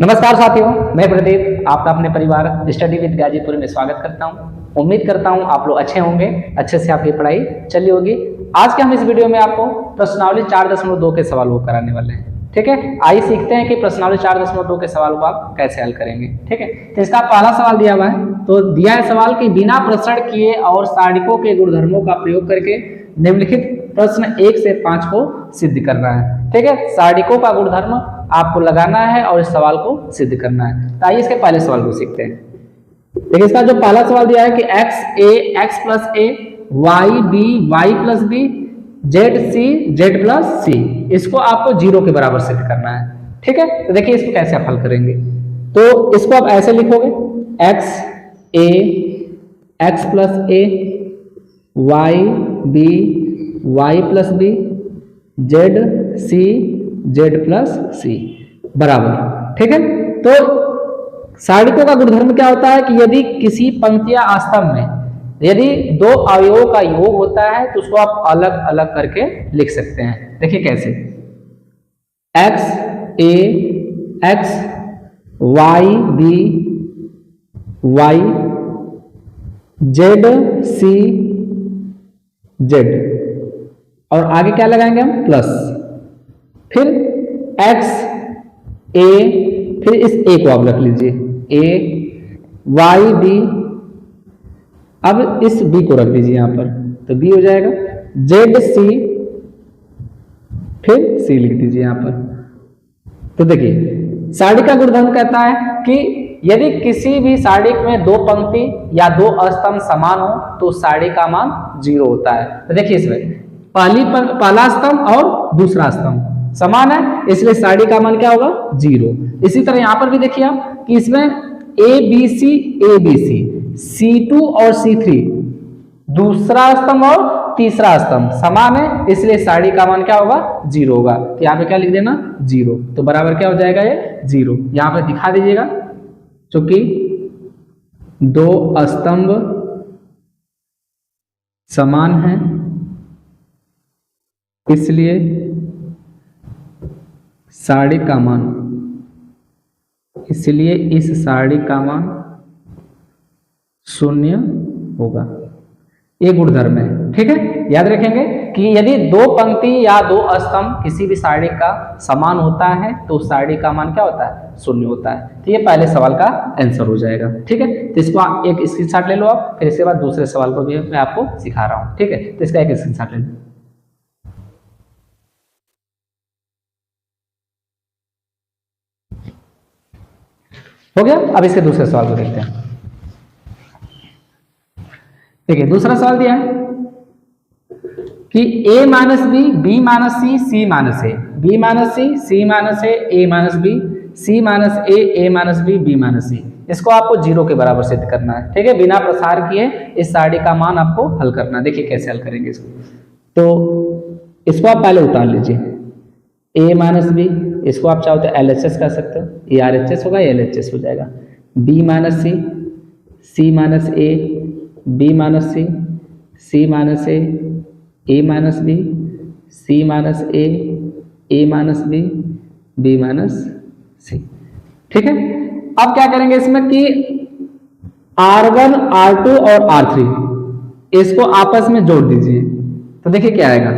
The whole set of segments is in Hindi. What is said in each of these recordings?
नमस्कार साथियों, मैं प्रदीप आपका अपने परिवार स्टडी विद गाजीपुर में स्वागत करता हूं। उम्मीद करता हूं आप लोग अच्छे होंगे, अच्छे से आपकी पढ़ाई चली होगी। आज के हम इस वीडियो में आपको प्रश्नावली 4.2 के सवाल को कराने वाले हैं। ठीक है, आइए सीखते हैं कि प्रश्नावली 4.2 के सवाल को आप कैसे हल करेंगे। ठीक है, तो इसका पहला सवाल दिया हुआ है, तो दिया है सवाल कि बिना प्रसरण किए और सारणिकों के गुणधर्मों का प्रयोग करके निम्नलिखित प्रश्न 1 से 5 को सिद्ध करना है। ठीक है, सारणिकों का गुणधर्म आपको लगाना है और इस सवाल को सिद्ध करना है। तो आइए इसके पहले सवाल को सीखते हैं। देखिए, इसका जो पहला सवाल दिया है कि x plus a y b y plus b z plus c, इसको आपको 0 के बराबर सिद्ध करना है। ठीक है, तो देखिए इसको कैसे आप हल करेंगे। तो इसको आप ऐसे लिखोगे x plus a y b y plus b z plus c बराबर। ठीक है, तो सारणिकों का गुणधर्म क्या होता है कि यदि किसी पंक्ति या स्तंभ में यदि दो अवयवों का योग होता है तो उसको आप अलग अलग करके लिख सकते हैं। देखिए कैसे, x a x y b y z c z, और आगे क्या लगाएंगे हम, प्लस, फिर x a, फिर इस a को आप रख लीजिए a y b, अब इस b को रख दीजिए यहां पर, तो b हो जाएगा z c, फिर c लिख दीजिए यहां पर। तो देखिए सारणिक का गुणधर्म कहता है कि यदि किसी भी सारणिक में दो पंक्ति या दो स्तंभ समान हो तो सारणिक का मान 0 होता है। तो देखिए इसमें पहला स्तंभ और दूसरा स्तंभ समान है, इसलिए सारणिक का मान क्या होगा, 0। इसी तरह यहां पर भी देखिए आप कि इसमें ABC C2 और C3 दूसरा स्तंभ और तीसरा स्तंभ समान है, इसलिए सारणिक का मान क्या होगा, 0 होगा। तो यहां पे क्या लिख देना, 0, तो बराबर क्या हो जाएगा, ये 0। यहां पर दिखा दीजिएगा, क्योंकि दो स्तंभ समान हैं इसलिए सारणिक का मान, इसलिए इस सारणिक का मान 0 होगा। ये गुणधर्म है। ठीक है, याद रखेंगे कि यदि दो पंक्ति या दो स्तंभ किसी भी सारणिक का समान होता है तो सारणिक का मान क्या होता है, 0 होता है। तो ये पहले सवाल का आंसर हो जाएगा। ठीक है, तो इसको एक स्क्रीनशॉट ले लो आप, फिर इसके बाद दूसरे सवाल को भी मैं आपको सिखा रहा हूं। ठीक है, तो इसका एक स्क्रीनशॉट ले लो। हो गया, अब इसके दूसरे सवाल को देखते हैं। देखिए दूसरा सवाल दिया है कि a minus B B minus C C minus A B minus C C minus A minus B C minus A minus B B minus C, इसको आपको 0 के बराबर सिद्ध करना है। ठीक है, बिना प्रसार किए इस सारणिक का मान आपको हल करना है। देखिए कैसे हल करेंगे इसको। तो इसको आप पहले उतार लीजिए a माइनस बी, इसको आप चाहो तो LHS कर सकते हो, ये RHS होगा, ये LHS हो जाएगा। b minus C minus A B minus C minus A minus B C minus A minus B minus C. ठीक है, अब क्या करेंगे इसमें कि R1 R2 और R3 इसको आपस में जोड़ दीजिए, तो देखिए क्या आएगा।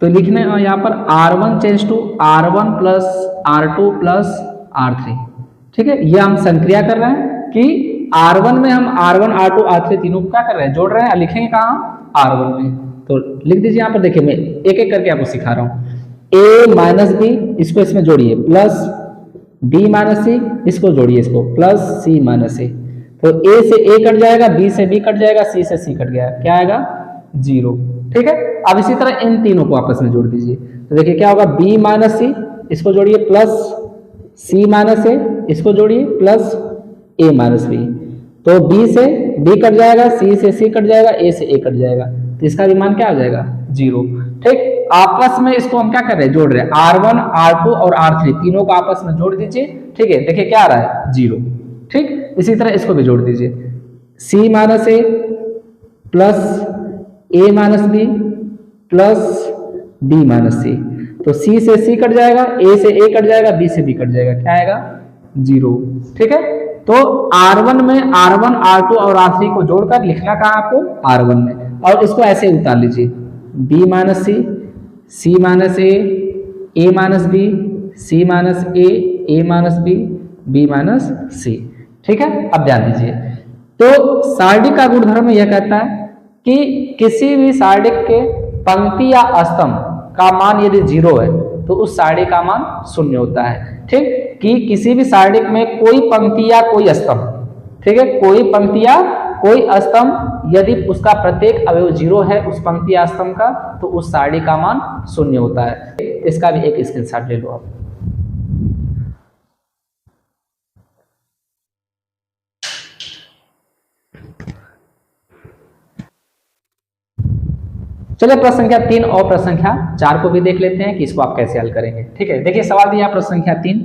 तो लिखने यहां पर R1 change to R1 plus R2 plus R3। ठीक है, ये हम संक्रिया कर रहे हैं कि R1 में हम R1 R2 R3 तीनों को क्या कर रहे हैं, जोड़ रहे हैं। लिखेंगे कहाँ, R1 में, तो लिख दीजिए यहां पर। देखिए मैं एक एक करके आपको सिखा रहा हूं। a माइनस बी, इसको इसमें जोड़िए, प्लस b माइनस सी, इसको जोड़िए, इसको प्लस c माइनस ए, तो a से a कट जाएगा, b से b कट जाएगा, c से c कट गया, क्या आएगा, 0। ठीक है, अब इसी तरह इन तीनों को आपस में जोड़ दीजिए, तो देखिए क्या होगा, b माइनस सी, इसको जोड़िए, प्लस c माइनस ए, इसको जोड़िए, प्लस a माइनस बी, तो b से b कट जाएगा, c से c कट जाएगा, a से a कट जाएगा, तो इसका भी मान क्या आ जाएगा, 0। ठीक, आपस में इसको हम क्या कर रहे हैं, जोड़ रहे हैं। R1 R2 और R3 तीनों को आपस में जोड़ दीजिए। ठीक है, देखिए क्या आ रहा है, 0। ठीक, इसी तरह इसको भी जोड़ दीजिए, c minus A plus a minus B plus b minus C, तो सी से सी कट जाएगा, ए से ए कट जाएगा, बी से बी कट जाएगा, क्या आएगा 0। ठीक है, तो R1 में R1 R2 और R3 को जोड़कर लिखना कहा आपको R1 में, और इसको ऐसे उतार लीजिए B minus C minus A minus B, C minus A minus B minus C. ठीक है, अब ध्यान दीजिए, तो सारणी का गुणधर्म यह कहता है कि किसी भी सारणी के पंक्ति या स्तंभ का मान यदि 0 है तो उस सारणी का मान 0 होता है। ठीक, कि किसी भी सारणी में कोई पंक्ति या कोई स्तंभ, ठीक है, कोई पंक्ति या कोई स्तंभ यदि उसका प्रत्येक अवयव 0 है उस पंक्ति या स्तंभ का, तो उस सारणी का मान 0 होता है। इसका भी एक स्क्रीनशॉट ले लो आप। चलिए प्रश्न संख्या 3 और प्रश्न संख्या 4 को भी देख लेते हैं कि इसको आप कैसे हल करेंगे। ठीक है, देखिए सवाल दिया प्रश्न संख्या 3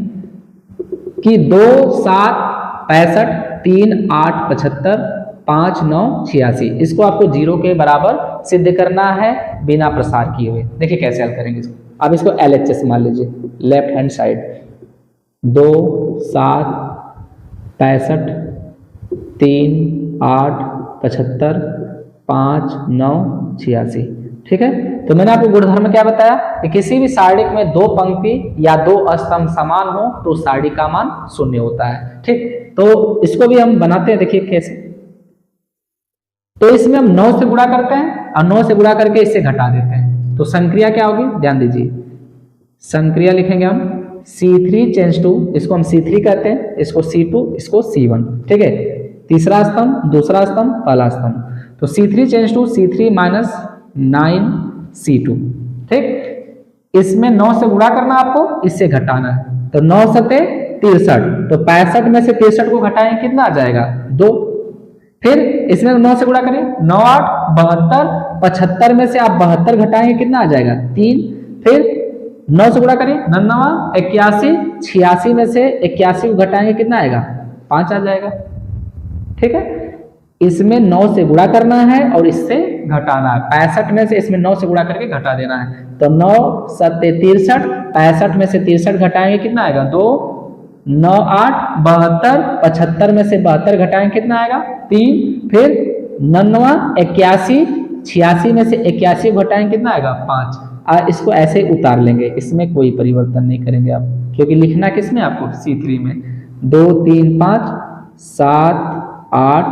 कि 2 7 65 3 8 75 5 9 86, इसको आपको 0 के बराबर सिद्ध करना है बिना प्रसार किए हुए। देखिए कैसे हल करेंगे इसको। अब इसको LHS मान लीजिए, लेफ्ट हैंड साइड, 2 7 65 3 8 75 5 9 86। ठीक है, तो मैंने आपको गुणधर्म क्या बताया कि किसी भी सारणी में 2 पंक्ति या 2 स्तंभ समान हो तो सारणी का मान 0 होता है। ठीक, तो इसको भी हम बनाते हैं, देखिए कैसे। तो इसमें हम 9 से गुणा करते हैं और 9 से गुणा करके इससे घटा देते हैं, तो संक्रिया क्या होगी, ध्यान दीजिए। संक्रिया लिखेंगे हम C3 चेंज टू, इसको हम C3 कहते हैं, इसको C2, इसको C1। ठीक है, तीसरा स्तंभ, दूसरा स्तंभ, पहला स्तंभ, तो C3 change to C3 minus 9 C2। ठीक, इसमें 9 से गुणा करना आपको, इससे घटाना है, तो 9 सते 63, तो 65 में से 63 को घटाएं कितना आ जाएगा 2। फिर इसमें 9 से गुणा करें, 9 8 72, 75 में से आप 72 घटाएंगे कितना आ जाएगा 3। फिर 9 से गुणा करें, 9 81, 86 में से 81 को घटाएंगे कितना आएगा 5 आ जाएगा। ठीक है, इसमें 9 से गुणा करना है और इससे घटाना है, 65 में से इसमें 9 से गुणा करके घटा देना है, तो 9 7 63, 65 में से 63 घटाएंगे कितना आएगा 2, 9 8 72, 75 में से 72 घटाएंगे कितना आएगा 3। फिर 9 81, 86 में से 81 घटाएंगे कितना आएगा 5। इसको ऐसे उतार लेंगे, इसमें कोई परिवर्तन नहीं करेंगे आप, क्योंकि लिखना किसमें आपको C3 में। 2 3 5 7 8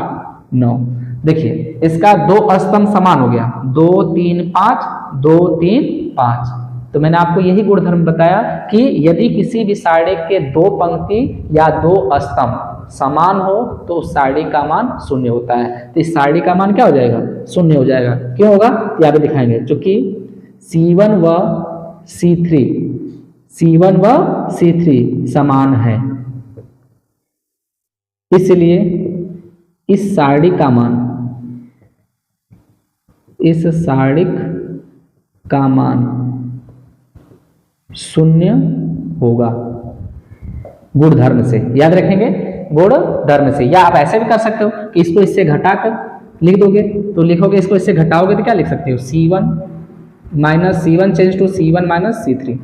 9, देखिए इसका 2 स्तंभ समान हो गया, 2 3 5 2 3 5। तो मैंने आपको यही गुणधर्म बताया कि यदि किसी भी सारणी के 2 पंक्ति या 2 स्तंभ समान हो तो उस सारणी का मान 0 होता है। तो इस सारणी का मान क्या हो जाएगा 0 हो जाएगा। क्यों होगा यहाँ पे दिखाएंगे, क्योंकि C1 व C3 समान है, इसलिए इस सारणी का मान 0 होगा गुणधर्म से। याद रखेंगे गुणधर्म से, या आप ऐसे भी कर सकते हो कि इसको इससे घटाकर लिख दोगे, तो लिखोगे इसको इससे घटाओगे तो क्या लिख सकते हो C1 minus C1 change to C1 minus C3।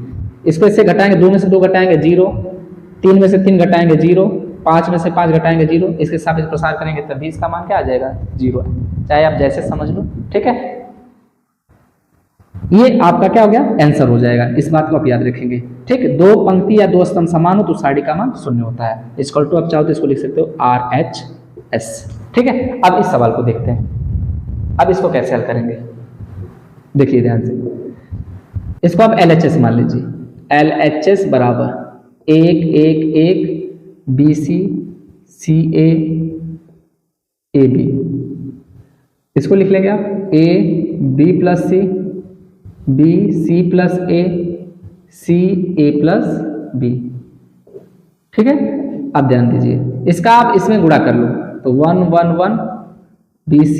इसको इससे घटाएंगे, 2 में से 2 घटाएंगे 0, 3 में से 3 घटाएंगे 0, 5 में से 5 घटाएंगे 0, इसके साथ प्रसार करेंगे तभी इसका मान क्या आ जाएगा 0, चाहे आप जैसे समझ लो। ठीक है, ये आपका क्या हो गया आंसर हो जाएगा, इस बात को आप याद रखेंगे। ठीक, 2 पंक्ति या 2 स्तंभ समान हो तो सारणी का मान 0 होता है। इक्वल टू आप चाहो तो इसको लिख सकते हो RHS। ठीक है, अब इस सवाल को देखते हैं, अब इसको कैसे हल करेंगे, देखिए ध्यान से। इसको आप LHS मान लीजिए, LHS बराबर 1 1 1 BC CA AB, इसको लिख लेंगे आप A B plus C B C plus A C A plus B। ठीक है, अब ध्यान दीजिए, इसका आप इसमें गुणा कर लो, तो 1 1 1 BC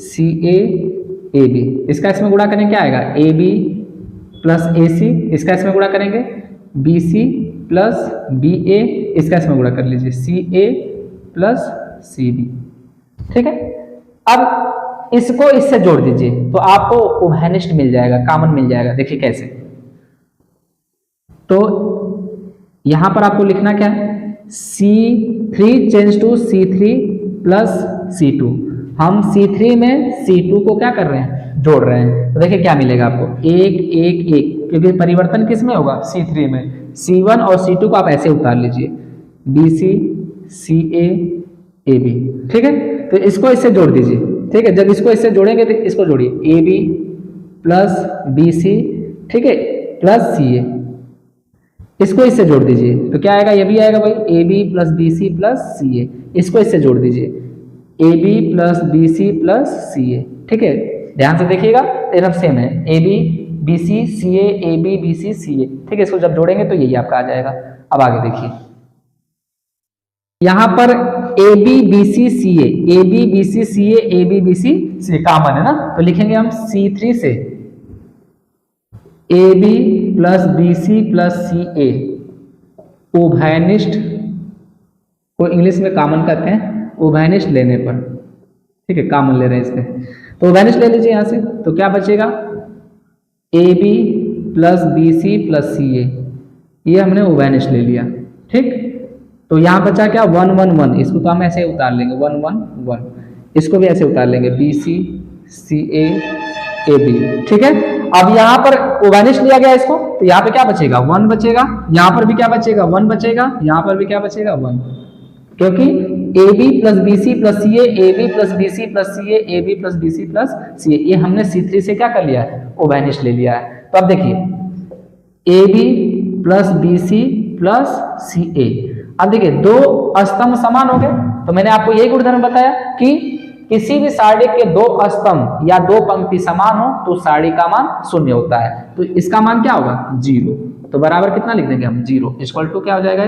CA AB, इसका इसमें गुणा करेंगे क्या आएगा AB प्लस AC, इसका इसमें गुणा करेंगे BC प्लस BA, इसका इसमें गुणा कर लीजिए CA प्लस CB। ठीक है, अब इसको इससे जोड़ दीजिए तो आपको उभयनिष्ठ मिल जाएगा, कॉमन मिल जाएगा। देखिए कैसे, तो यहां पर आपको लिखना क्या है, C3 change to C3 plus C2। हम C3 में C2 को क्या कर रहे हैं, जोड़ रहे हैं। तो देखिए क्या मिलेगा आपको, 1 1 1, क्योंकि परिवर्तन किस में होगा, C3 में। C1 और C2 को आप ऐसे उतार लीजिए, BC CA AB, ठीक है। तो इसको इससे जोड़ दीजिए, ठीक है। जब इसको इससे जोड़ेंगे तो इसको जोड़िए, AB प्लस BC, ठीक है, प्लस CA, इसको इससे जोड़ दीजिए तो क्या आएगा, ये भी आएगा भाई, AB plus BC plus CA, इसको इससे जोड़ दीजिए, AB plus BC plus CA, ठीक है। ध्यान से देखिएगा एकदम सेम है, AB BC CA AB BC CA, ठीक है। इसको जब जोड़ेंगे तो यही आपका आ जाएगा। अब आगे देखिए, यहां पर AB BC CA, AB BC CA AB BC CA common है ना, तो लिखेंगे हम C3 से AB plus BC plus CA उभयनिष्ठ को इंग्लिश में कॉमन कहते हैं, उभयनिष्ठ लेने पर, ठीक है, कॉमन ले रहे हैं इसमें, तो उभयनिष्ठ ले लीजिए यहां से। तो क्या बचेगा, AB plus BC plus CA, ये हमने उभयनिष्ठ ले लिया, ठीक। तो यहां बचा क्या, 1 1 1, इसको तो हम ऐसे उतार लेंगे 1 1 1, इसको भी ऐसे उतार लेंगे BC CA AB, ठीक है। अब यहां पर उभयनिष्ठ लिया गया इसको, तो यहां पे क्या बचेगा, 1 बचेगा, यहां पर भी क्या बचेगा, 1 बचेगा, यहां पर भी क्या बचेगा, 1, क्योंकि AB plus BC plus CA AB plus BC plus CA AB plus BC plus CA, ये हमने C3 से क्या कर लिया है, उभयनिष्ठ ले लिया है। तो अब देखिए AB plus BC plus CA, अब देखिए दो स्तंभ समान हो गए, तो मैंने आपको यही गुणधर्म बताया कि किसी भी सारणी के दो स्तंभ या दो पंक्ति समान हो तो सारणी का मान 0 होता है, तो इसका मान क्या होगा, 0। तो बराबर कितना लिख देंगे हम, 0 इक्वल टू क्या हो जाएगा,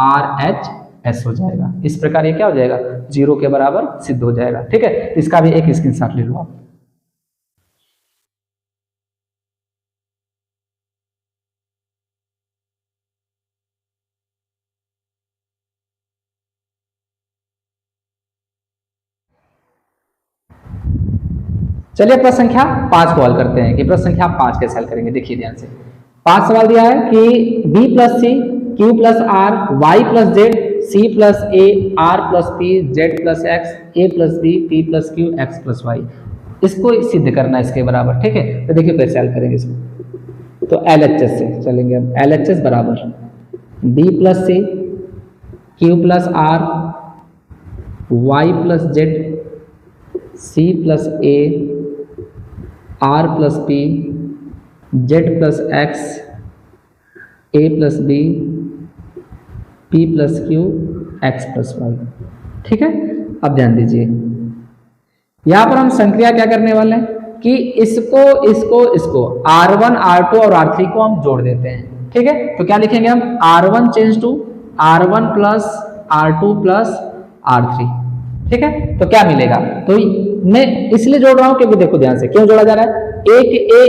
RHS हो जाएगा। इस प्रकार ये क्या हो जाएगा, 0 के बराबर सिद्ध हो जाएगा, ठीक है। इसका भी एक स्क्रीनशॉट ले लो आप। चलिए प्रश्न संख्या 5 को हल करते हैं कि प्रश्न संख्या 5 कैसे हल करेंगे। देखिए ध्यान से, 5 सवाल दिया है कि B plus C Q plus R Y plus Z C plus A R plus P Z plus X A plus B P plus Q X plus Y, इसको सिद्ध करना है इसके बराबर, ठीक है। तो देखिए कैसे हल करेंगे इसको, तो LHS से चलेंगे हम। LHS बराबर B plus C Q plus R Y plus Z C plus A R plus P Z plus X A plus B P plus Q X plus Y, ठीक है। अब ध्यान दीजिए, यहां पर हम संक्रिया क्या करने वाले हैं कि इसको इसको इसको R1 R2 और R3 को हम जोड़ देते हैं, ठीक है। तो क्या लिखेंगे हम, R1 change to R1 plus R2 plus R3, ठीक है। तो क्या मिलेगा, तो मैं इसलिए जोड़ रहा हूं क्योंकि देखो ध्यान से क्यों जोड़ा जा रहा है, 1A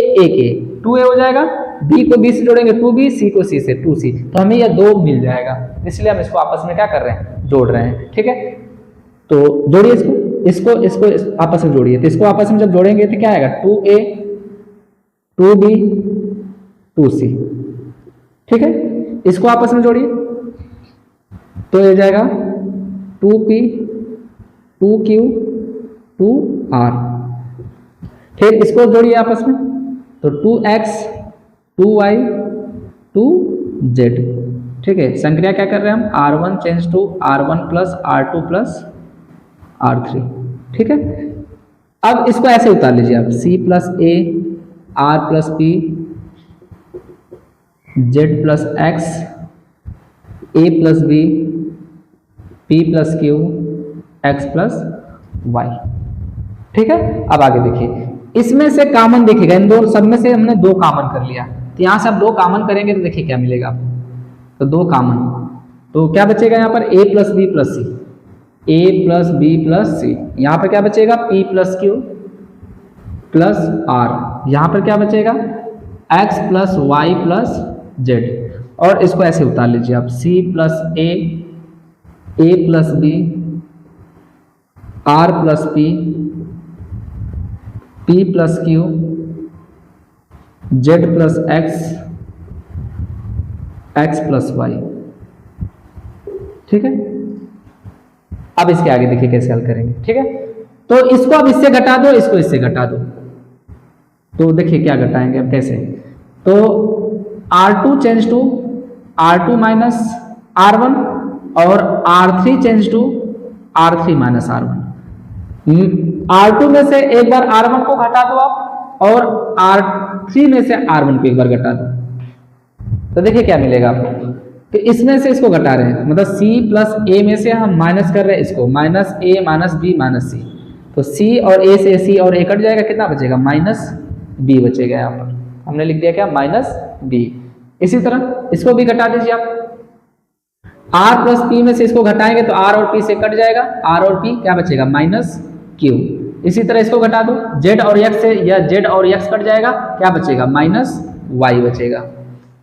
2A हो जाएगा, B को B से जोड़ेंगे 2B, C को C से 2C, तो हमें यह 2 मिल जाएगा, इसलिए हम इसको आपस में क्या कर रहे हैं, जोड़ रहे हैं, ठीक है। तो जोड़िए इसको आपस में जोड़िए, तो इसको आपस में जब जोड़ेंगे तो क्या आएगा, 2A 2B 2C, ठीक है। इसको आपस में जोड़िए तो ये जाएगा 2P 2Q 2R, फिर इसको जोड़िए आपस में तो 2X 2Y 2Z, ठीक है। संक्रिया क्या कर रहे हैं हम, R1 change to R1 plus R2 plus R3, ठीक है। अब इसको ऐसे उतार लीजिए आप, C plus A R plus P Z plus X A plus B P plus Q X plus Y, ठीक है। अब आगे देखिए, इसमें से कॉमन देखिएगा, इन दो सब में से हमने 2 कॉमन कर लिया, तो यहां से आप 2 कॉमन करेंगे तो देखिए क्या मिलेगा आपको, तो 2 कॉमन, तो क्या बचेगा यहाँ पर A plus B plus C, A plus B plus C, यहाँ पर क्या बचेगा P plus Q plus R, यहाँ पर क्या बचेगा X plus Y plus Z, और इसको ऐसे उतार लीजिए आप, C plus A plus B R plus P P plus Q Z plus X X plus Y. ठीक है, अब इसके आगे देखिए कैसे हल करेंगे। ठीक है, तो इसको अब इससे घटा दो, इसको इससे घटा दो, तो देखिए क्या घटाएंगे अब कैसे। तो R2 change to R2 minus R1 और R3 change to R3 minus R1। R2 में से एक बार R1 को घटा दो आप, और R3 में से R1 को एक बार घटा दो, तो देखिए क्या मिलेगा आपको। तो इसमें से इसको घटा रहे हैं, मतलब C प्लस A में से हम माइनस कर रहे हैं इसको, minus A minus B minus C, तो C और A से C और A कट जाएगा, कितना बचेगा, माइनस B बचेगा। यहाँ पर हमने लिख दिया क्या, माइनस B। इसी तरह इसको भी घटा दीजिए आप, R प्लस P में से इसको घटाएंगे तो R और P से कट जाएगा, R और P क्या बचेगा, माइनस Q। इसी तरह इसको घटा दो, Z और X से या Z और X कट जाएगा, क्या बचेगा, माइनस Y बचेगा।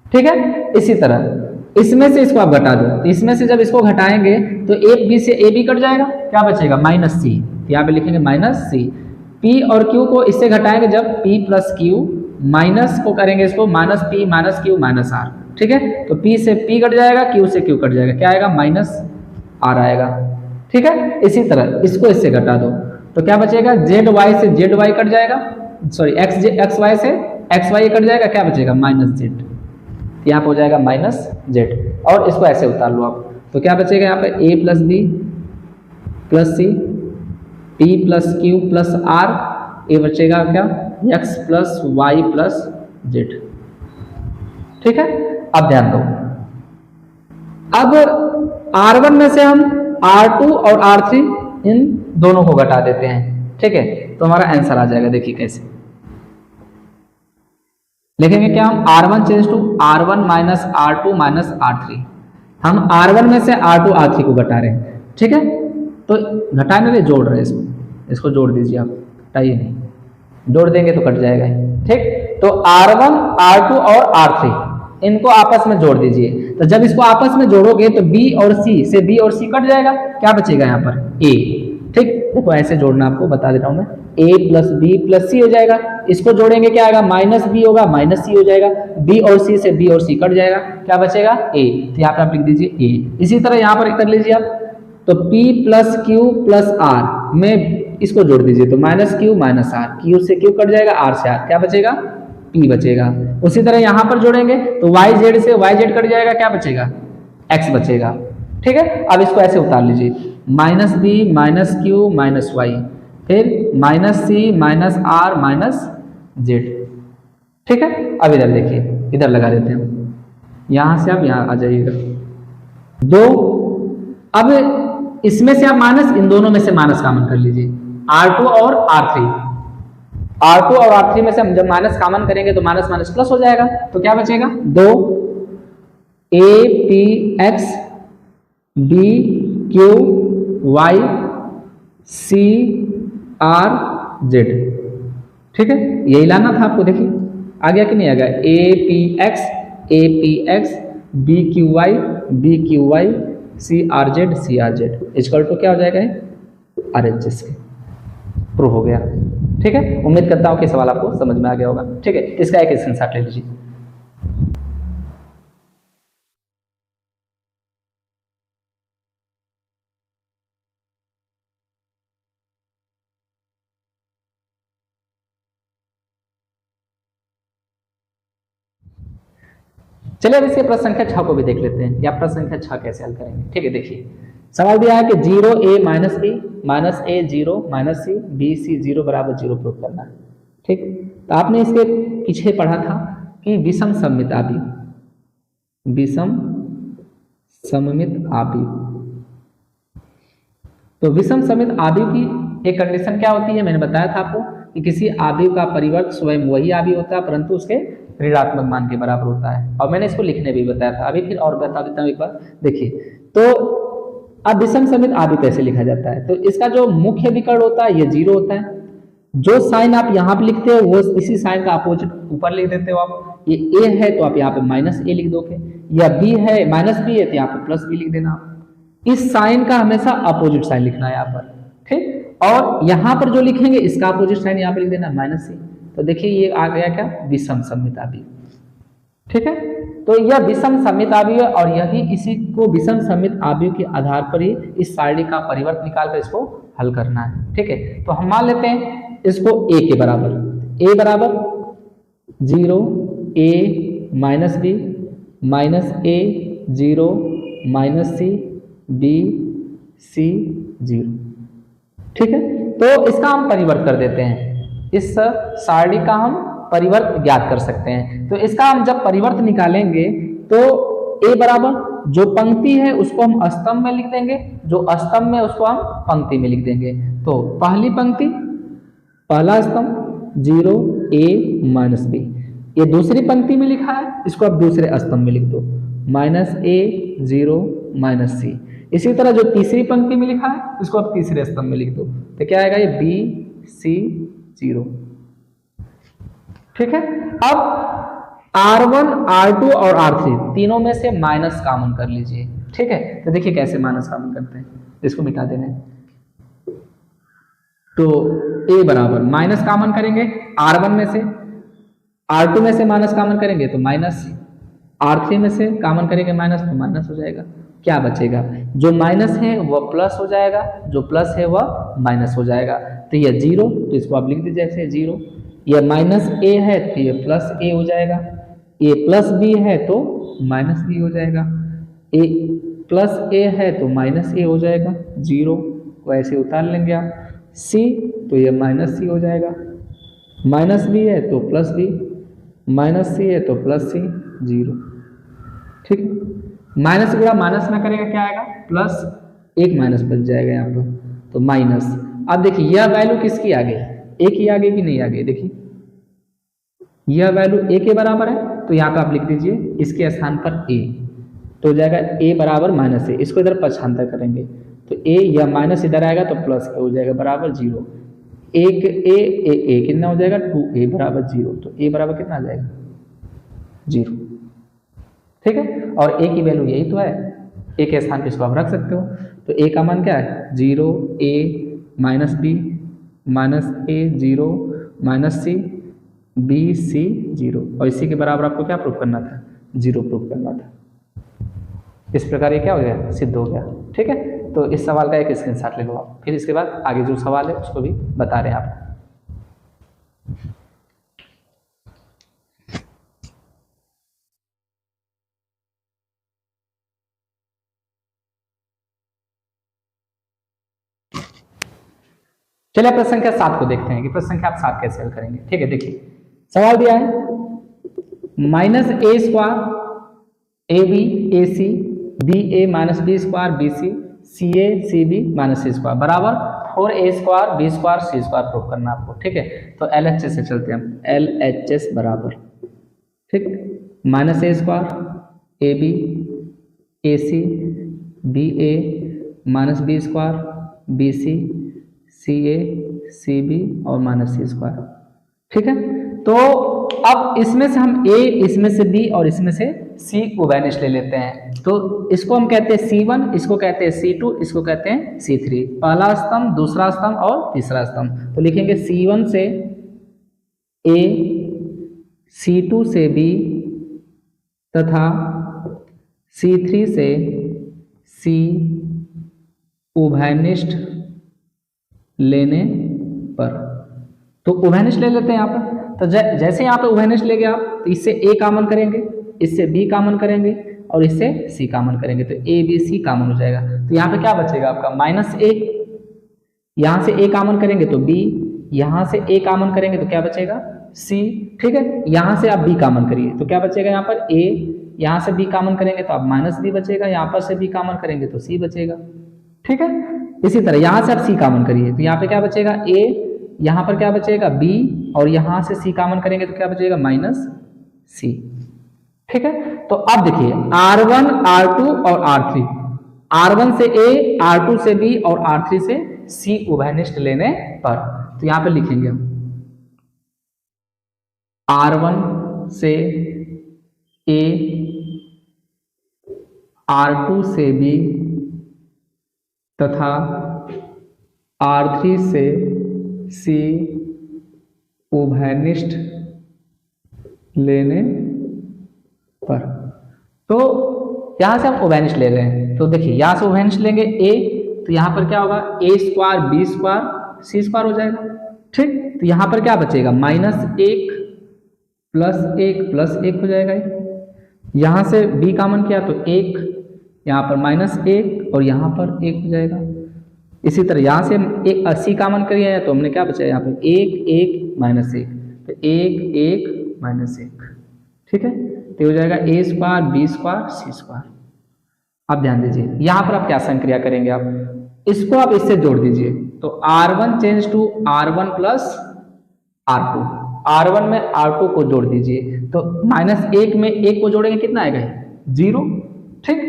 ठीक है, इसी तरह इसमें से इसको आप घटा दो, तो इसमें से जब इसको घटाएंगे तो एक B से A B कट जाएगा, क्या बचेगा, माइनस C। यहाँ पे लिखेंगे माइनस C। P और Q को इससे घटाएंगे जब P प्लस Q, माइनस को करेंगे इसको minus P minus Q minus R। ठीक है, तो P से P कट जाएगा, Q से Q कट जाएगा, क्या आएगा, माइनस R आएगा। ठीक है, इसी तरह इसको इससे घटा दो, तो क्या बचेगा, ZY से ZY कट जाएगा, सॉरी XY से XY कट जाएगा, क्या बचेगा, माइनस Z। यहाँ पे हो जाएगा माइनस Z, और इसको ऐसे उतार लो आप, तो क्या बचेगा यहाँ पे, A plus B plus C, P plus Q plus R, ये बचेगा क्या, X plus Y plus Z। ठीक है, अब ध्यान दो, अब R1 में से हम R2 और R3 इन दोनों को घटा देते हैं। ठीक है, तो हमारा आंसर आ जाएगा, देखिए कैसे लिखेंगे, क्या हम R1 change to R1 minus R2 minus R3, हम R1 में से R2 R3 को घटा रहे हैं। ठीक है, तो घटाने में जोड़ रहे हैं, इसको जोड़ दीजिए आप, हटाइए नहीं, जोड़ देंगे तो कट जाएगा। ठीक, तो R1 R2 और R3 इनको आपस में जोड़ दीजिए, तो जब इसको आपस में जोड़ोगे तो B और C से B और C कट जाएगा, क्या बचेगा यहाँ पर, A। ठीक, देखो ऐसे जोड़ना, आपको बता देता हूं मैं, A plus B plus C हो जाएगा, इसको जोड़ेंगे क्या आएगा, माइनस B होगा, माइनस C हो जाएगा, B और C से B और C कट जाएगा, क्या बचेगा, A। तो यहाँ पे आप लिख दीजिए A। इसी तरह यहाँ पर कर लीजिए आप, तो P plus Q plus R में इसको जोड़ दीजिए, तो minus Q minus R, Q से Q कट जाएगा, R से R, क्या बचेगा, P बचेगा। उसी तरह यहाँ पर जोड़ेंगे तो YZ से YZ कट जाएगा, क्या बचेगा, X बचेगा। ठीक है, अब इसको ऐसे उतार लीजिए, minus B minus Q minus Y, फिर minus C minus R minus Z। ठीक है, अब इधर देखिए, इधर लगा देते हैं, यहां से आप यहां आ जाइएगा, दो, अब इसमें से आप माइनस, इन दोनों में से माइनस कॉमन कर लीजिए, R2 और R3 और R3 में से हम जब माइनस कॉमन करेंगे तो माइनस माइनस प्लस हो जाएगा, तो क्या बचेगा, दो APX BQY CRZ। ठीक है, यही लाना था आपको, देखिए आ गया कि नहीं आ गया, APX BQY CRZ equal to क्या हो जाएगा, RHS के प्रूफ हो गया। ठीक है, उम्मीद करता हूं कि सवाल आपको समझ में आ गया होगा। ठीक है, इसका एक स्क्रीनशॉट ले लीजिए। चलिए अब इसके प्रश्न संख्या 6 को भी देख लेते हैं, या प्रश्न संख्या 6 कैसे हल करेंगे। ठीक है, देखिए सवाल दिया है कि 0A minus B minus A 0 minus C BC 0 बराबर 0 प्रूफ करना है। ठीक, तो आपने इसके पीछे पढ़ा था कि विषम सममित आव्यूह, विषम सममित आव्यूह, तो विषम सममित आव्यूह की एक कंडीशन क्या होती है, मैंने बताया था आपको कि किसी आव्यूह का परिवर्त स्वयं वही आव्यूह होता है परंतु उसके ऋणात्मक मान के बराबर होता है, और मैंने इसको लिखने भी बताया था, अभी फिर और बता देता हूँ एक बार। देखिए, तो अब विषम सममित आव्यूह कैसे लिखा जाता है, तो इसका जो मुख्य विकर्ण होता है ये 0 होता है, जो साइन आप यहाँ पे लिखते हो वो इसी साइन का अपोजिट ऊपर लिख देते हो आप, ये A है तो आप यहाँ पे माइनस A लिख दोगे, या B है माइनस B है तो यहाँ पे प्लस B लिख देना। इस साइन का हमेशा अपोजिट साइन लिखना है यहाँ पर। ठीक, और यहाँ पर जो लिखेंगे इसका अपोजिट साइन यहाँ पे लिख देना माइनस C। तो देखिए ये आ गया क्या, विषम सममित आव्यूह। ठीक है, तो यह विषम सममित आव्यूह है और यही इसी को विषम सममित आव्यूह के आधार पर ही इस सारणी का परिवर्त निकालकर इसको हल करना है। ठीक है, तो हम मान लेते हैं इसको a के बराबर, a बराबर 0 a minus B minus a 0 minus C b c 0। ठीक है, तो इसका हम परिवर्त कर देते हैं, इस सारणी का हम परिवर्त ज्ञात कर सकते हैं। तो इसका हम जब परिवर्त निकालेंगे तो a बराबर जो पंक्ति है उसको हम स्तंभ में लिख देंगे, जो स्तंभ में उसको हम पंक्ति में लिख देंगे। तो पहली पंक्ति पहला स्तंभ 0 a माइनस बी, ये दूसरी पंक्ति में लिखा है, इसको आप दूसरे स्तंभ में लिख दो माइनस a 0 माइनस सी। इसी तरह जो तीसरी पंक्ति में लिखा है इसको आप तीसरे स्तंभ में लिख दो, तो क्या आएगा ये b c 0। ठीक है, अब R1 R2 और R3 तीनों में से माइनस कॉमन कर लीजिए। ठीक है, तो देखिए कैसे माइनस कॉमन करते हैं, इसको मिटा देना है। तो a बराबर माइनस कॉमन करेंगे R1 में से, R2 में से माइनस कॉमन करेंगे तो माइनस, R3 में से कॉमन करेंगे माइनस तो माइनस हो जाएगा। क्या बचेगा, जो माइनस है वह प्लस हो जाएगा, जो प्लस है वह माइनस हो जाएगा। तो यह 0, तो इसको आप लिख दीजिए ऐसे 0। यह माइनस a है तो ये प्लस a हो जाएगा, a प्लस b है तो माइनस b हो जाएगा, a प्लस a है तो माइनस a हो जाएगा, 0 को ऐसे उतार लेंगे आप। c तो ये माइनस c हो जाएगा, माइनस b है तो प्लस b, माइनस c है तो प्लस c 0। ठीक, माइनस गुणा माइनस में करेगा क्या आएगा, प्लस, एक माइनस बच जाएगा यहाँ पर, तो माइनस। अब देखिए यह वैल्यू किसकी आ गई, a की आ गई कि नहीं आ गई। देखिए यह वैल्यू a के बराबर है, तो यहाँ पे आप लिख दीजिए इसके स्थान पर a, तो हो जाएगा a बराबर माइनस a। इसको इधर पक्षांतर करेंगे तो a, यह माइनस इधर आएगा तो प्लस a हो जाएगा बराबर 0। एक a कितना हो जाएगा 2a बराबर 0, तो a बराबर कितना आ जाएगा 0। ठीक है, और a की वैल्यू यही तो है, a के स्थान पे इसको आप रख सकते हो। तो a का मान क्या है 0 a minus b minus a 0 minus c b c 0, और इसी के बराबर आपको क्या प्रूफ करना था, 0 प्रूफ करना था। इस प्रकार ये क्या हो गया, सिद्ध हो गया। ठीक है, तो इस सवाल का एक स्क्रीनशॉट ले लो आप, फिर इसके बाद आगे जो सवाल है उसको भी बता रहे हैं आप। चलिए प्रश्न संख्या 7 को देखते हैं कि प्रश्न संख्या आप 7 कैसे हल करेंगे। ठीक है, देखिए सवाल दिया है minus a square A B A C B A minus B square B C C A C B minus C square बराबर 4a square B square C square proof करना आपको। ठीक है, तो LHS से चलते हैं हम, LHS बराबर, ठीक, minus a square A B A C B A minus B square B C C A C B और माइनस सी स्क्वायर। ठीक है, तो अब इसमें से हम a, इसमें से b और इसमें से c को वैनिश ले लेते हैं। तो इसको हम कहते हैं C1, इसको कहते हैं C2, इसको कहते हैं C3। पहला स्तंभ, दूसरा स्तंभ और तीसरा स्तंभ। तो लिखेंगे C1 से a, C2 से b तथा C3 से c उभयनिष्ठ लेने पर। तो उभयनिष्ठ ले लेते हैं यहाँ पर। तो जैसे यहाँ पे उभयनिष्ठ ले गए आप, तो इससे a कॉमन करेंगे, इससे b कॉमन करेंगे और इससे c कॉमन करेंगे, तो a b c कॉमन हो जाएगा। तो यहाँ पे क्या बचेगा आपका माइनस a, यहाँ से a कॉमन करेंगे तो b, यहाँ से a कॉमन करेंगे तो क्या बचेगा c। ठीक है, यहाँ से आप b कॉमन करिए तो क्या बचेगा यहाँ पर a, यहाँ से b कॉमन करेंगे तो आप माइनस b बचेगा, यहाँ पर से b कॉमन करेंगे तो c बचेगा। ठीक है, इसी तरह यहाँ से आप c कॉमन करिए तो यहाँ पे क्या बचेगा a, यहाँ पर क्या बचेगा b और यहाँ से c कॉमन करेंगे तो क्या बचेगा माइनस c। ठीक है, तो अब देखिए R1 R2 और R3, R1 से a, R2 से b और R3 से c उभयनिष्ठ लेने पर। तो यहाँ पे लिखेंगे हम R1 से a, R2 से b तथा R3 से c उभयनिष्ठ लेने पर। तो यहाँ से हम ओवेनिश ले रहे हैं, तो देखिए यहाँ से ओवेनिश लेंगे ए, तो यहाँ पर क्या होगा ए square B square C square हो जाएगा। ठीक, तो यहाँ पर क्या बचेगा -1 +1 हो जाएगा। यहाँ से b कॉमन किया तो 1, यहाँ पर -1 और यहाँ पर 1 हो जाएगा। इसी तरह यहाँ से एक 80 कॉमन करिए तो हमने क्या बचा यहाँ पर 1 1 -1, तो 1 1 -1। ठीक है, तो हो जाएगा a square B square C square. अब ध्यान दीजिए यहाँ पर आप क्या संक्रिया करेंगे, आप इसको आप इससे जोड़ दीजिए, तो R1 change to R1 + R2, R1 में R2 को जोड़ दीजिए, तो -1 में 1 को जोड़ेंगे कितना आएगा 0। ठीक,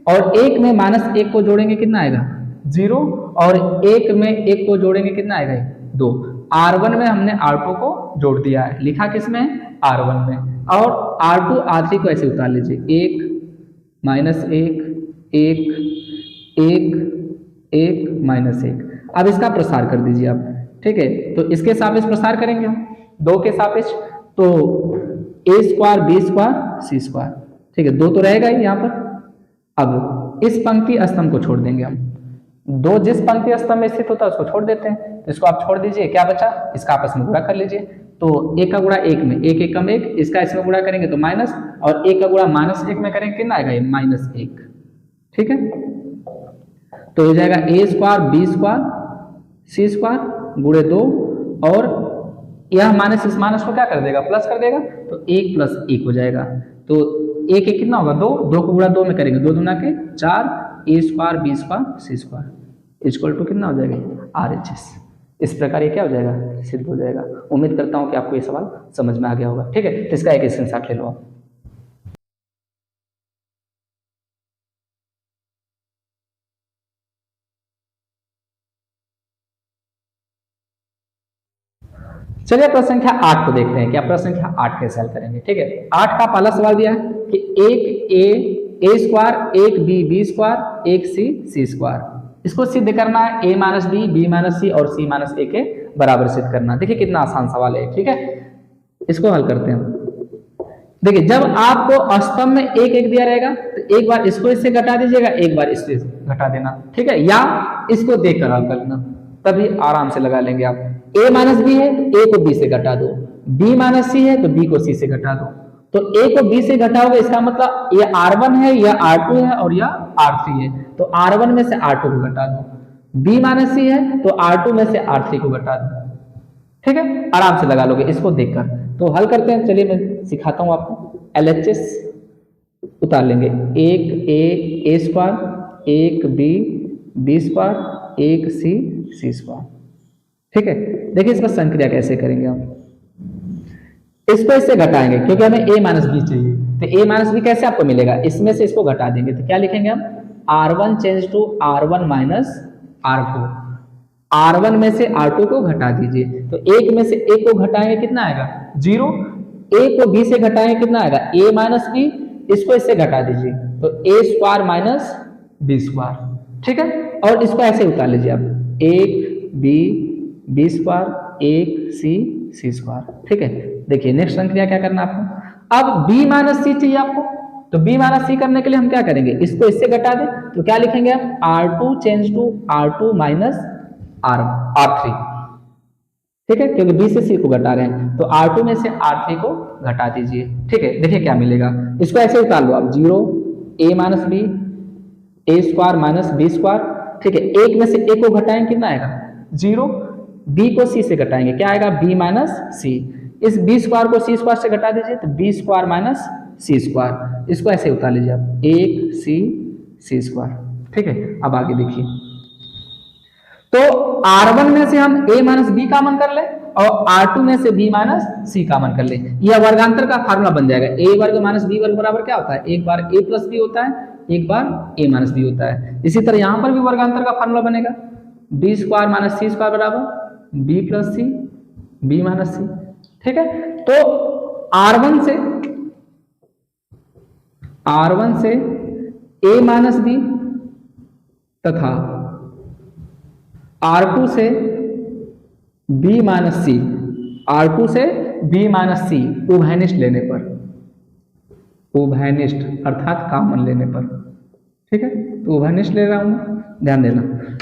और 1 में -1 को जोड़ेंगे कितना आएगा 0, और 1 में 1 को जोड़ेंगे कितना आएगा 2। R1 में हमने R2 को जोड़ दिया है, लिखा किसमें R1 में, और R2 R3 को ऐसे उतार लीजिए 1 -1 1 1 1 -1। अब इसका प्रसार कर दीजिए आप। ठीक है, तो इसके सापेक्ष प्रसार करेंगे हम 2 के सापेक्ष, तो a square B square C square. ठीक है, 2 तो रहेगा ही यहाँ पर। अब इस पंक्ति स्तंभ को छोड़ देंगे हम, 2 जिस पंक्ति स्तंभ में स्थित होता है उसको छोड़ देते हैं, तो इसको आप छोड़ दीजिए। क्या बचा, इसका आपस में गुणा कर लीजिए, तो 1 का गुणा 1 में 1 1 1, इसका इसमें गुणा करेंगे तो माइनस, और 1 का गुणा -1 में करेंगे कितना आएगा -1। ठीक है, तो हो जाएगा a square B square C square गुणे 2, और यह माइनस इस माइनस को क्या कर देगा प्लस कर देगा, तो 1 + 1 हो जाएगा। तो 1 1 कितना होगा 2, 2 को गुणा 2 में करेंगे 2 दूना के 4, a square B square C square equal to कितना हो जाएगा RHS। इस प्रकार ये क्या हो जाएगा सिद्ध हो जाएगा। उम्मीद करता हूं कि आपको ये सवाल समझ में आ गया होगा। ठीक है, तो इसका एक स्क्रीनशॉट ले लो आप। चलिए प्रश्न संख्या 8 को देखते हैं कि आप प्रश्न संख्या 8 कैसे हल करेंगे। ठीक है, 8 का पहला सवाल दिया है कि 1 a square 1 b square 1 c square, इसको सिद्ध करना है a - b b - c और c - a के बराबर सिद्ध करना। देखिए कितना आसान सवाल है। ठीक है, इसको हल करते हैं। देखिए जब आपको स्तंभ में 1 1 दिया रहेगा तो एक बार इसको इससे घटा दीजिएगा, एक बार इससे घटा देना। ठीक है, या इसको देखकर हल कर लेना, तभी आराम से लगा लेंगे आप। a - b है तो a को b से घटा दो, b - c है तो b को c से घटा दो। तो a को b से घटाओगे इसका मतलब ये R1 है, यह R2 है और यह R3 है, तो R1 में से R2 को घटा दो। b - c है तो R2 में से R3 को घटा दो। ठीक है, आराम से लगा लोगे इसको देखकर। तो हल करते हैं, चलिए मैं सिखाता हूं आपको। LHS उतार लेंगे, 1 a square 1 b square 1 c square. ठीक है, देखिए इसका संक्रिया कैसे करेंगे हम, इसको इससे घटाएंगे क्योंकि हमें a - b चाहिए, तो a - b कैसे आपको मिलेगा, इसमें से इसको घटा देंगे तो क्या लिखेंगे हम R1 change to R1 - R2। R1 में से R2 को घटा दीजिए, तो 1 में से 1 को घटाएंगे कितना आएगा 0, a को b से घटाएंगे कितना आएगा a - b, इसको इससे घटा दीजिए तो a स्क्वायर - b स्क्वायर। ठीक है, और इसको ऐसे उतार लीजिए आप 1 b स्क्वायर 1 c स्क्वायर। ठीक है, देखिए नेक्स्ट संक्रिया क्या करना आपको, अब b - c चाहिए आपको, तो b - c करने के लिए हम क्या करेंगे, इसको इससे घटा दें तो क्या लिखेंगे हम R2 change to R2 - R3। ठीक है, क्योंकि b से c को घटा रहे हैं तो R2 में से R3 को घटा दीजिए। ठीक है, देखिए क्या मिलेगा, इसको ऐसे उतार लो आप 0 a - b a square - b square. ठीक है, 1 में से a को घटाएंगे कितना आएगा 0, b को c से घटाएंगे क्या आएगा b - c, इस b स्क्वायर को c स्क्वायर से घटा दीजिए तो b स्क्वायर - c स्क्वायर, इसको ऐसे उतार लीजिए आप 1 c स्क्वायर। ठीक है, अब आगे देखिए, तो R1 में से हम a - b कॉमन कर ले और R2 में से b - c कॉमन कर ले, यह वर्गांतर का फार्मूला बन जाएगा। a वर्ग - b वर्ग बराबर क्या होता है, एक बार a + b होता है, एक बार a - b होता है। इसी तरह यहां पर भी वर्गांतर का फार्मूला बनेगा b स्क्वायर - c स्क्वायर बराबर b + c b - c। ठीक है, तो R1 से a - b तथा R2 से b - c, R2 से b - c उभयनिष्ठ लेने पर उभयनिष्ठ अर्थात कॉमन लेने पर, ठीक है। तो उभयनिष्ठ ले रहा हूं, ध्यान देना।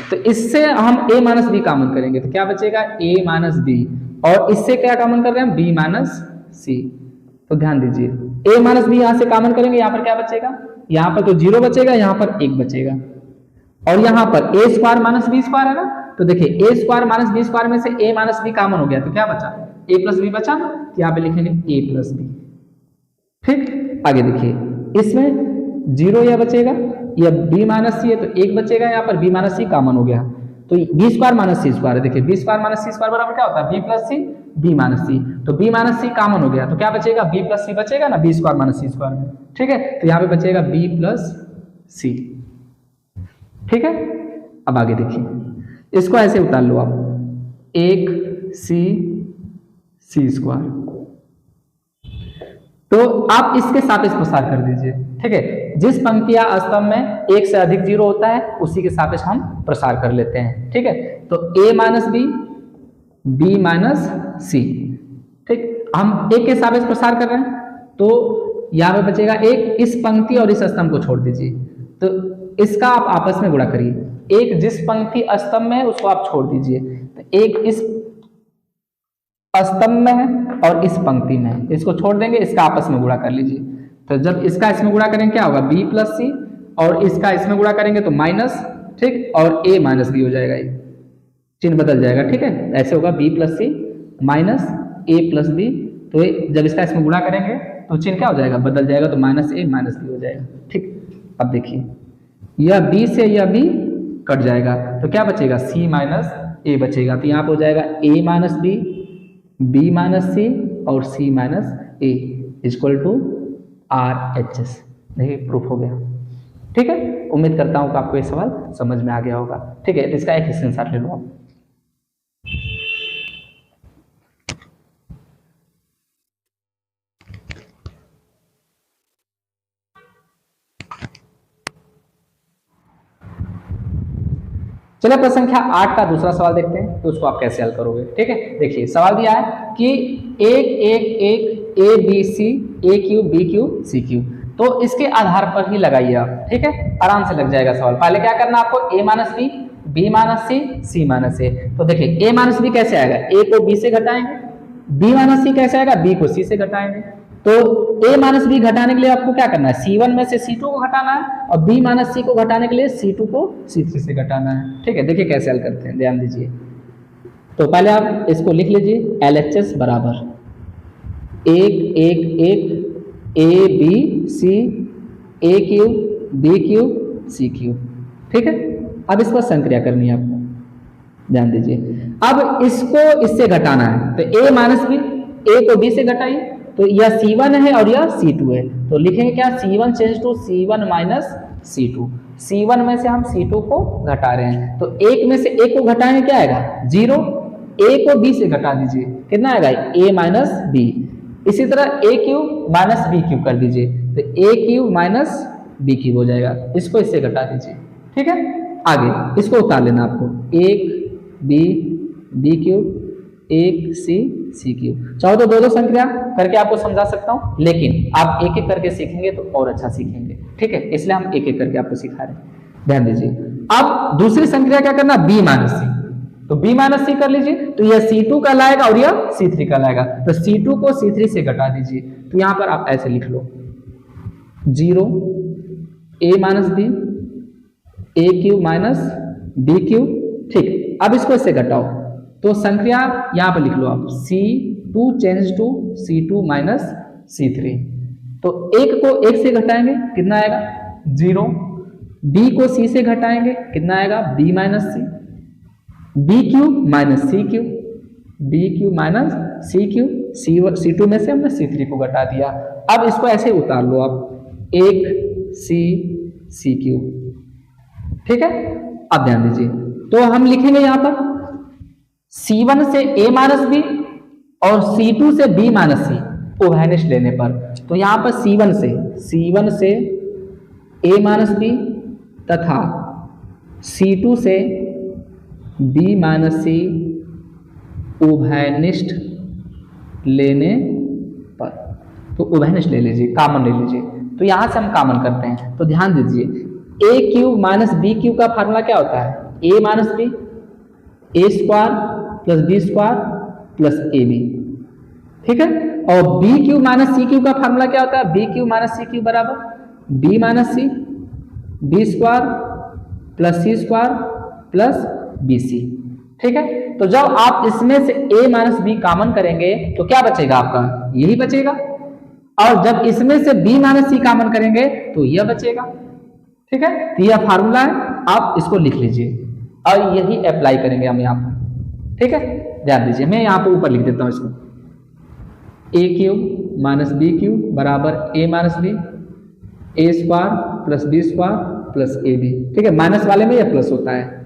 तो इससे हम a माइनस बी कॉमन करेंगे तो क्या बचेगा, a माइनस बी, और इससे क्या कॉमन कर रहे हैं, b माइनस सी। तो ध्यान दीजिए, a माइनस बी यहां से कॉमन करेंगे, यहां पर क्या बचेगा, यहां पर तो 0 बचेगा, यहां पर 1 बचेगा, और यहां पर a square minus B square है ना। तो देखिए a square minus B square में से a माइनस बी कॉमन हो गया, तो क्या बचा, a प्लस बी बचा, तो यहाँ पे लिखेंगे a प्लस बी। ठीक, आगे देखिए, इसमें 0 यह बचेगा, यह b माइनस सी है तो 1 बचेगा, यहाँ पर b माइनस सी कॉमन हो गया, तो B square minus C square है। देखिए B square minus C square बराबर क्या होता है, बी प्लस सी, बी माइनस सी। तो बी माइनस सी कॉमन हो गया, तो क्या बचेगा, बी प्लस सी बचेगा ना, B square minus C square में, ठीक है। तो यहाँ पे बचेगा बी प्लस सी, ठीक है। अब आगे देखिए, इसको ऐसे उतार लो आप, 1 सी स्क्वायर, तो आप इसके सापेक्ष प्रसार कर दीजिए, ठीक है। जिस पंक्ति या स्तंभ में 1 से अधिक 0 होता है उसी के सापेक्ष हम प्रसार कर लेते हैं, ठीक है। तो a minus B, B minus C, ठीक, हम 1 के सापेक्ष प्रसार कर रहे हैं, तो यहाँ पे बचेगा 1, इस पंक्ति और इस स्तंभ को छोड़ दीजिए, तो इसका आप आपस में गुणा करिए, 1 जिस पंक्ति स्तंभ में है उसको आप छोड़ दीजिए, तो 1 इस स्तंभ में है और इस पंक्ति में है, इसको छोड़ देंगे, इसका आपस में गुणा कर लीजिए। तो जब इसका इसमें गुणा करेंगे क्या होगा, b प्लस सी, और इसका इसमें गुणा करेंगे तो माइनस, ठीक, और a माइनस बी हो जाएगा, ये चिन्ह बदल जाएगा, ठीक है। ऐसे होगा b plus C minus a plus B, तो जब इसका इसमें गुणा करेंगे तो चिन्ह क्या हो जाएगा, बदल जाएगा, तो माइनस a माइनस बी हो जाएगा, ठीक। अब देखिए, यह b से यह b कट जाएगा, तो क्या बचेगा, c माइनस a बचेगा, तो यहाँ पे हो जाएगा a minus B, b minus C और c minus a equal to RHS। देखिए प्रूफ हो गया, ठीक है। उम्मीद करता हूं कि आपको ये सवाल समझ में आ गया होगा, ठीक है। इसका एक स्क्रीनशॉट ले लो आप। चलिए प्रश्न संख्या 8 का दूसरा सवाल देखते हैं, तो उसको आप कैसे हल करोगे, ठीक है। देखिए सवाल दिया है कि 1 A B C A Q B Q C Q, तो इसके आधार पर ही लगाइए आप, ठीक है, आराम से लग जाएगा सवाल। पहले क्या करना आपको, a minus B, B minus C, C minus A. तो देखिए a माइनस बी कैसे आएगा, a को b से घटाएंगे, b माइनस सी कैसे आएगा, b को c से घटाएंगे। तो a माइनस बी घटाने के लिए आपको क्या करना है, c1 में से c2 को घटाना है, और b माइनस सी को घटाने के लिए c2 को c3 से घटाना है, ठीक है। देखिए कैसे हल करते हैं, ध्यान दीजिए। तो पहले आप इसको लिख लीजिए, LHS बराबर 1 A B C A Q B Q C Q, ठीक है। अब इस पर संक्रिया करनी है आपको, ध्यान दीजिए। अब इसको इससे घटाना है, तो a माइनस बी, a को b से घटाइए, तो यह c1 है और यह c2 है, तो लिखेंगे क्या, c1 change to c1 minus c2। c1 में से हम c2 को घटा रहे हैं, तो 1 में से a को घटाएंगे क्या आएगा, 0, a को b से घटा दीजिए, कितना आएगा, a माइनस b। इसी तरह a cube minus B cube कर दीजिए, तो a cube minus B cube हो जाएगा, इसको इससे घटा दीजिए, ठीक है। आगे इसको उतार लेना आपको, 1 b क्यूब 1 c क्यूब। चाहो तो दो संक्रिया करके आपको समझा सकता हूं, लेकिन आप एक एक करके सीखेंगे तो और अच्छा सीखेंगे, ठीक है, इसलिए हम एक एक करके आपको सिखा रहे हैं, ध्यान दीजिए। अब दूसरी संक्रिया क्या करना, b माइनस सी, तो b माइनस सी कर लीजिए, तो यह c2 कहलाएगा और यह c3 कहलाएगा, तो c2 को c3 से घटा दीजिए, तो यहां पर आप ऐसे लिख लो, 0 a minus B, a cube minus b cube, ठीक। अब इसको इससे घटाओ, तो संक्रिया यहां पर लिख लो आप, c2 change to c2 minus c3, तो 1 को 1 से घटाएंगे, कितना आएगा, 0, b को c से घटाएंगे, कितना आएगा, b minus C, B cube minus C cube, B cube minus C cube, c2 में से हमने c3 को घटा दिया। अब इसको ऐसे उतार लो आप, 1 c क्यूब, ठीक है। अब ध्यान दीजिए, तो हम लिखेंगे यहां पर c1 से a माइनस बी और c2 से b माइनस सी उभयनिष्ठ लेने पर, तो यहां पर c1 से a माइनस बी तथा c2 से b माइनस सी उभयनिष्ठ लेने पर, तो उभयनिष्ठ ले लीजिए, कॉमन ले लीजिए, तो यहाँ से हम कॉमन करते हैं। तो ध्यान दीजिए A cube minus B cube का फार्मूला क्या होता है, A minus B, A square plus B square plus A B, ठीक है। और B cube minus C cube का फार्मूला क्या होता है, B cube minus C cube बराबर B minus C, B square plus C square plus B C, ठीक है। तो जब आप इसमें से a माइनस बी कॉमन करेंगे तो क्या बचेगा आपका, यही बचेगा। और जब इसमें से b माइनस सी कॉमन करेंगे तो यह बचेगा, ठीक है। तो यह फार्मूला है, आप इसको लिख लीजिए और यही अप्लाई करेंगे हम यहाँ पर, ठीक है। ध्यान दीजिए, मैं यहाँ पर ऊपर लिख देता हूँ इसको, a cube minus B cube बराबर a minus B, A square plus B square plus A B, ठीक है। माइनस वाले में यह प्लस होता है।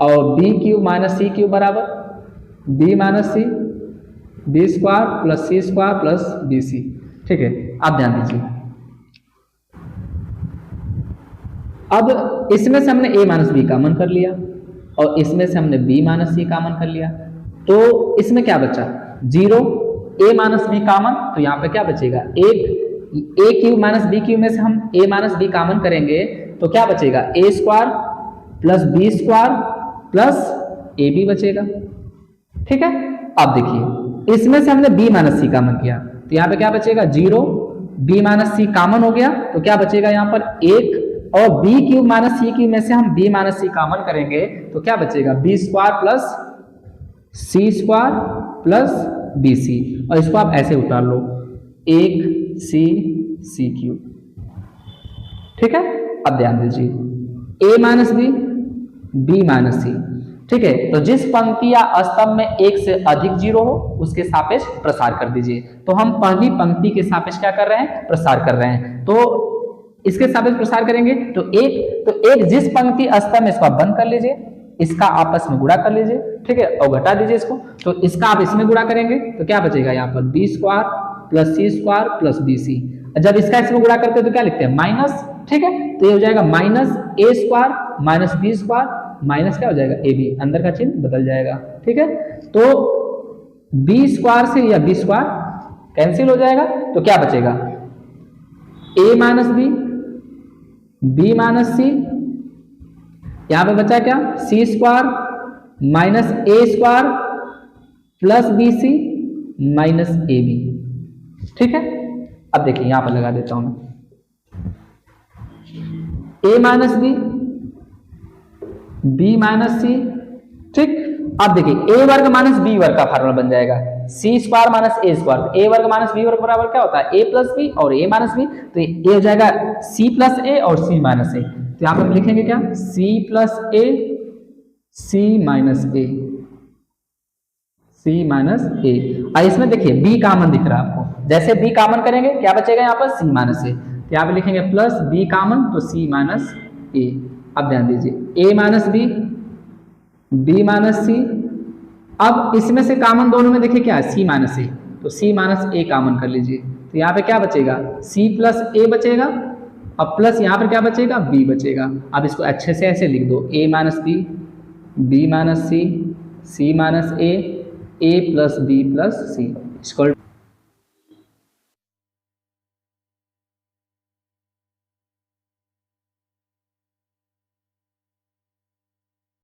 और B cube minus C cube बराबर B minus C, B square plus C square plus B C, ठीक है। आप ध्यान दीजिए, अब इसमें से हमने a माइनस बी कॉमन कर लिया और इसमें से हमने b माइनस सी कॉमन कर लिया, तो इसमें क्या बचा, 0, a माइनस बी कॉमन, तो यहाँ पे क्या बचेगा, एक a cube minus B cube में से हम a माइनस बी कॉमन करेंगे तो क्या बचेगा, a square plus B square plus A B बचेगा, ठीक है। अब देखिए इसमें से हमने b माइनस सी कॉमन किया तो यहाँ पे क्या बचेगा, 0, b माइनस सी कॉमन हो गया तो क्या बचेगा यहाँ पर 1, और b cube minus C cube में से हम b माइनस सी कॉमन करेंगे तो क्या बचेगा, b square plus C square plus B सी, और इसको आप ऐसे उतार लो, 1 सी क्यूब, ठीक है। अब ध्यान दीजिए a minus B, b minus C, ठीक है। तो जिस पंक्ति या स्तंभ में एक से अधिक जीरो हो उसके सापेक्ष प्रसार कर दीजिए। तो हम पहली पंक्ति के सापेक्ष क्या कर रहे हैं, प्रसार कर रहे हैं, तो इसके सापेक्ष प्रसार करेंगे तो एक जिस पंक्ति स्तंभ में, इसको आप बंद कर लीजिए, इसका आपस में गुणा कर लीजिए, ठीक है, और घटा दीजिए इसको, तो इसका आप इसमें गुणा करेंगे तो क्या बचेगा यहाँ पर, B square plus C square plus B सी। जब इसका इसमें गुणा करते हैं तो क्या लिखते हैं, माइनस, ठीक है। तो ये हो जाएगा minus A square minus B square minus क्या हो जाएगा, ए बी, अंदर का चिन्ह बदल जाएगा, ठीक है। तो बी स्क्वायर से या बी स्क्वायर कैंसिल हो जाएगा तो क्या बचेगा, A minus B minus C, यहां पे बचा क्या, C square minus A square plus B C minus A B, ठीक है। अब देखिए यहां पर लगा देता हूं मैं, ए माइनस बी माइनस सी, ठीक। अब देखिए ए वर्ग माइनस बी वर्ग का फार्मूला बन जाएगा, सी स्क्वायर माइनस ए स्क्वायर, ए वर्ग माइनस बी वर्ग बराबर क्या होता है, ए प्लस बी और ए माइनस बी, तो ये हो जाएगा सी प्लस ए और सी माइनस ए। तो यहाँ पे हम लिखेंगे क्या, सी प्लस ए सी माइनस ए, सी माइनस ए। और इसमें देखिए बी कॉमन दिख रहा है आपको, जैसे बी कॉमन करेंगे क्या बचेगा यहाँ पर, सी माइनस ए, तो यहाँ पे लिखेंगे प्लस बी कॉमन तो सी माइनस ए। अब ध्यान दीजिए ए माइनस बी माइनस सी, अब इसमें से कॉमन दोनों में देखिए क्या है, सी माइनस ए, तो सी माइनस ए कॉमन कर लीजिए, तो यहाँ पे क्या बचेगा, सी प्लस ए बचेगा, अब प्लस यहाँ पर क्या बचेगा, बी बचेगा। अब इसको अच्छे से ऐसे लिख दो, ए minus B minus C minus A plus B plus C,